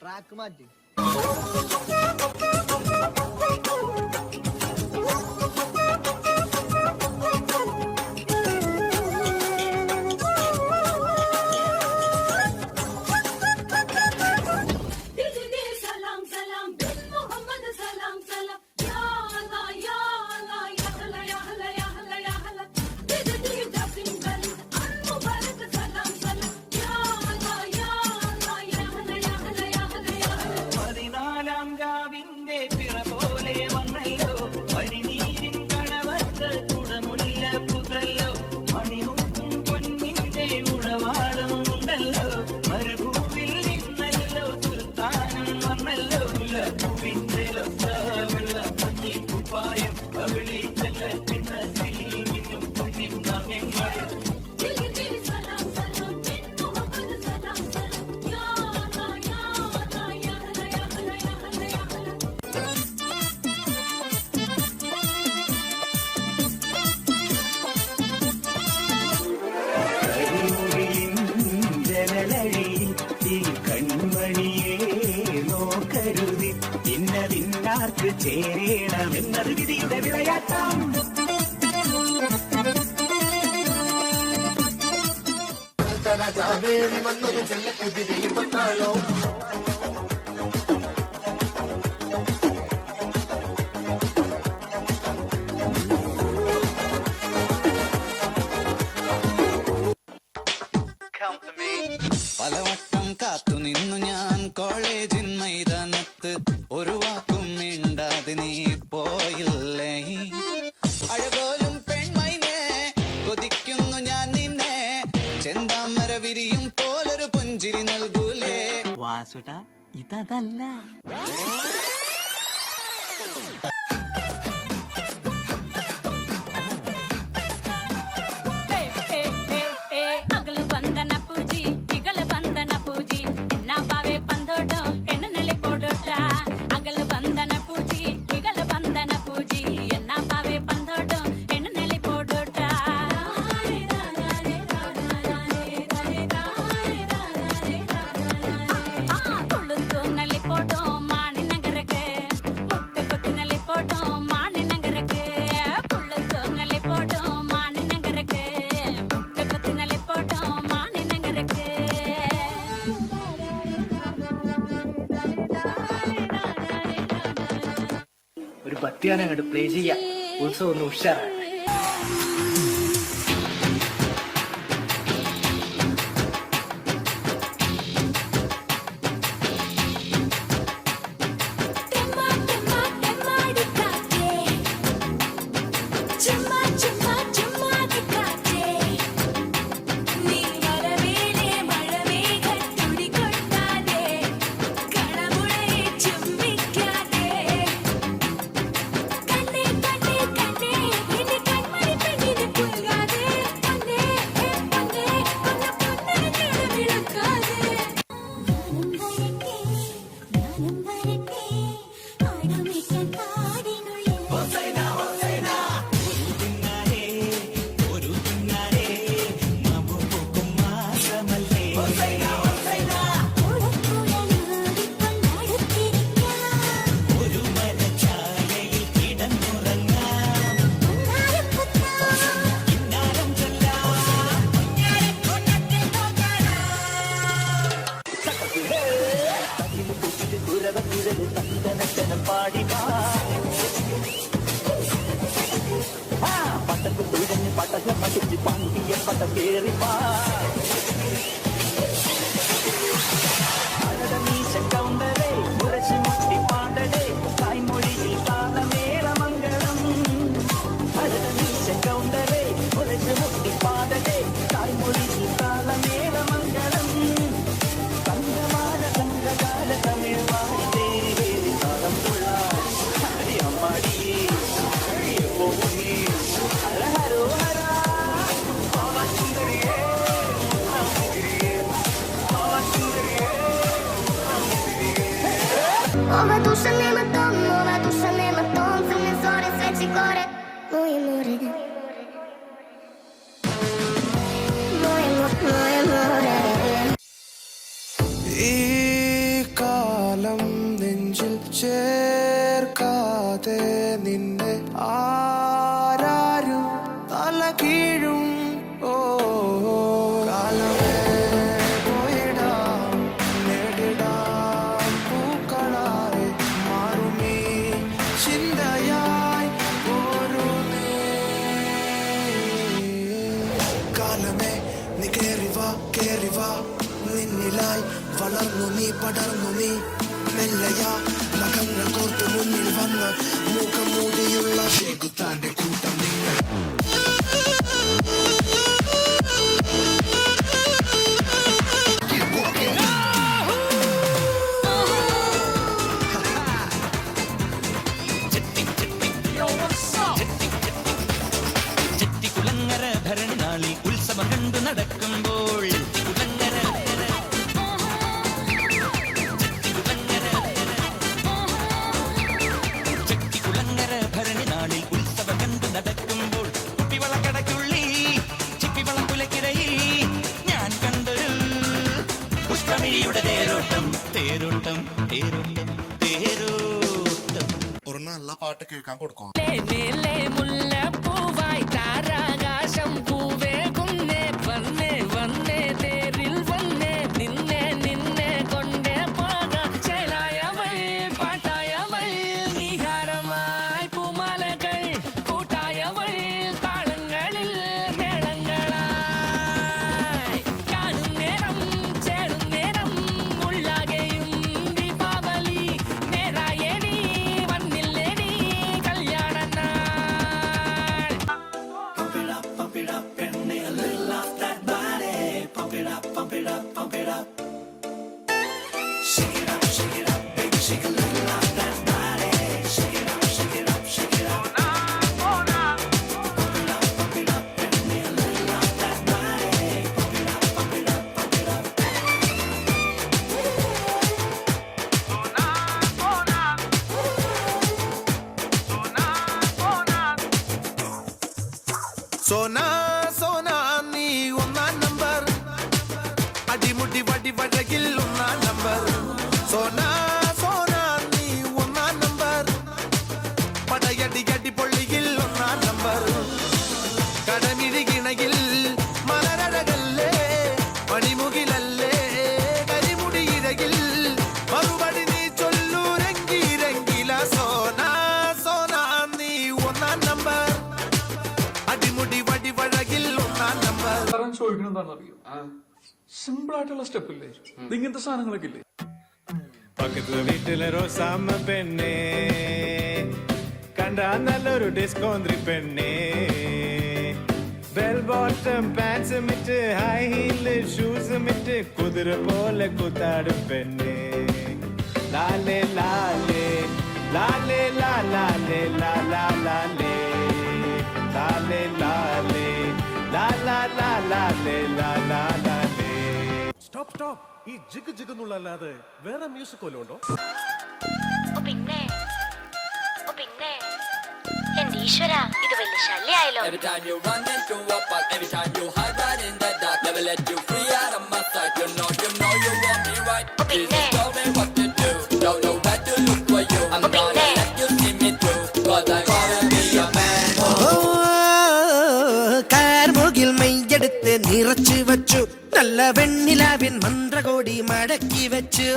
Track മാറ്റി. കൺമണിയെ നോക്കരുതി ഇന്നതിന്നാർക്ക് ചേരണമെന്നത് വിധിയുടെ വിളയാട്ടം. വന്നൊരു ചെല്ലക്കുതിരയും വന്നാലോ പലവട്ടം കാത്തു നിന്നു ഞാൻ കോളേജിൻ മൈതാനത്ത്, ഒരു വാക്കും മിണ്ടാതെ നീ പോയില്ലേ. അഴകോലും പെൺമൈനെ കൊതിക്കുന്നു ഞാൻ നിന്നെ, ചെന്താമര വിരിയും പോലൊരു പുഞ്ചിരി നൽകൂലേ. വാസുട്ട ഇതല്ല. ഒരു ഭക്തിഗാനം അങ്ങോട്ട് പ്ലേ ചെയ്യാം. ഉത്സവം ഒന്ന് ഉഷാറാണ്. പട്ടകം മടിച്ച് പങ്കിയ പട്ട കേറി മീശ കൗണ്ടരേ മുരശി മുട്ടി പാടടേ തായ്മൊഴിയിൽ താളമേളമംഗളം. മീശ കൗണ്ടരേ മുരശി മുട്ടി പാടടേ തായ്മൊഴിയിൽ താളമേളമംഗളം. തങ്കമാല തങ്കകാല തമിഴ് വാഴേ താളം തുള്ള അമ്മാടിയേ പോകുന്നേ ഹരോ ഹരാ സുന്ദരിയേ Ove duše nema tom, ova duša nema tom, crne zore sveći gore, moje more. Moje more. നെഞ്ചിൽ ചേർക്കാതെ നിന്നെ ആരാരും തല കീഴും. ഓ കാലമേ പോയിടാം നേടിടാം പൂക്കളായി മാറുമീ ചിന്തയായി ഓരോ കാലമേ നീ കേറിവാ നിന്നിലായി വളർന്നു നീ പടർന്നു നീ മെല്ലയാ നഖങ്ങൾ കോർത്ത് മുന്നിൽ വന്ന് മുഖം മൂടിയുള്ള ഷേഖുത്താന്റെ കൂട്ടം നിങ്ങൾ. ചെട്ടിക്കുളങ്ങര ഭരണനാളിൽ ഉത്സവം കണ്ടു നടക്കുമ്പോൾ ചെട്ടിക്കുളങ്ങര ഭരണനാളിൽ ഉത്സവം കണ്ടു നടക്കുമ്പോൾ കുപ്പിവളക്കടയ്ക്കുള്ളിൽ ചിപ്പിവളം കുലക്കിടയിൽ ഞാൻ കണ്ടൊരു പുഷ്പമിഴിയുടെ തേരോട്ടം തേരോട്ടം തേരോട്ടം തേരോട്ടം. ഒരു നല്ല പാട്ട് കേൾക്കാൻ കൊടുക്കും. മുല്ലപ്പൂവായി താരാകാശം പൂവേ കുന്നേ വന്നേ വന്നേ തേരിൽ വന്നേ നിന്നെ നിന്നെ കൊണ്ടേ പോകാം. ചേലായവൾ പാട്ടായവൾ നീഹാരമായി പൂമാലകൾ കൂട്ടായവൾ താളങ്ങളിൽ മേളങ്ങളായി കാണും നേരം ചേരും നേരം ഉള്ളാകെയും ദീപാവലി നേരായടി വന്നില്ലേടി കല്യാണ നാൾ. Pump it up, penny, a little off that body. Pump it up, pump it up, pump it up. Shake it up, baby, shake a little off that body. Shake it up, shake it up, shake it up. Pump it up, penny, a little off that body. Pump it up, pump it up, pump it up. സോനാ സോനാ നീ ഒന്നാം number, അടിമുടി വടി വഴകിൽ ഒന്നാം number. സോനാ സോനാ നീ ഒന്നാം number, പടയടി അടി പൊള്ളിയിൽ ഒന്നാം number. കടമിഴികിണയിൽ മലരഴകല്ലേ മണിമുകിലല്ലേ കരിമുടി ഇഴകിൽ മറുപടി നീ ചൊല്ലൂരെങ്കിരെങ്കില. സോനാ സോനാ നീ ഒന്നാം നമ്പർ, അടിമുടി വടി വഴകിൽ ഒന്നാം നമ്പർ. ചോദിക്കണം എന്താണെന്നറിയോ? സിമ്പിൾ ആയിട്ടുള്ള സ്റ്റെപ്പ് ഇല്ലേ ഇങ്ങനത്തെ സാധനങ്ങളൊക്കെ ഇല്ലേ? പക്കത്ത് വീട്ടിലെ റോസാമ്മ പെണ്ണേ കണ്ടാ നല്ലൊരു ഡിസ്കോന്ത്രി പെണ്ണേ. ബെൽ ബോട്ടം പാൻസും ഇട്ട് ഹൈ ഹീല് ഷൂസും ഇട്ട് കുതിര പോലെ കുത്താടും പെണ്ണേ. ലാലേ ലാലേ ലാലേ ലാലേ ലാലാ ലാലേ ലാലേ ലാലേ ലാലാ ലാലേ ലാലാ ലാലേ. സ്റ്റോപ്പ് ഈ ജിഗ് ജിഗ് എന്നുള്ളല്ലാതെ വേറെ മ്യൂസിക് വല്ലതും ഉണ്ടോ? പിന്നെ എന്റെ ഈശ്വര ഇത് വലിയ ശല്യായല്ലോ. Every time you run into a park, every time you hide right in the dark, never let you free out of my sight. You know you want me right. Please tell me what to do. Don't know where to look for you. I'm gonna let you see me through, 'cause I wanna be a man. കാർമുകിൽ മൈയെടുത്ത് നിറച്ചു വച്ചു, നല്ല വെണ്ണിലാവിൻ മന്ത്രകോടി മടക്കി വെച്ചു,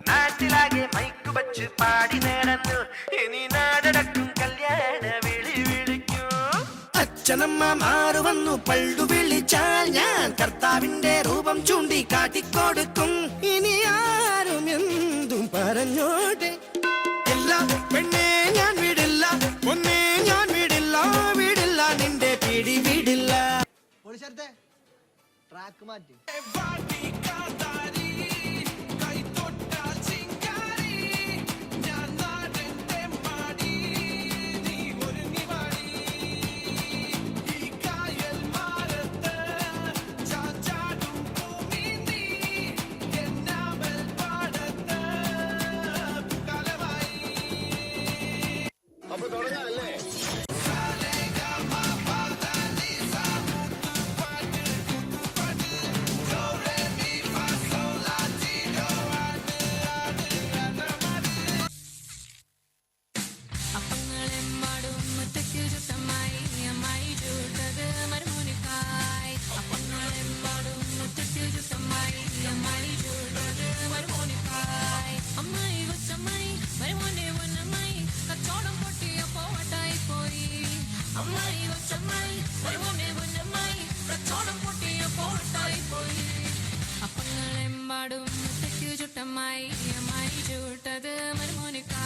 നാട്ടിലാകെ mic വച്ച് പാടി നേടന്നു, ഇനി നാടടക്കും കല്യാണ വിളി വിളിക്കൂ. അച്ഛനമ്മ മാറു വന്നു പള്ളു വിളിച്ചാൽ ഞാൻ കർത്താവിന്റെ രൂപം ചൂണ്ടി കാട്ടിക്കൊടുക്കും. ഇനി ആരും എന്തും പറഞ്ഞോട്ടെ, എല്ലാ പെണ്ണെ ഞാൻ വിടില്ല, ഒന്നേ ഞാൻ വിടില്ല, വിടില്ല നിന്റെ പിടി വിടില്ല. ട്രാക്ക് മാറ്റി. പാടും ചുട്ടമ്മായി അമ്മായി ചൂട്ടത് മരുമോനിക്കാ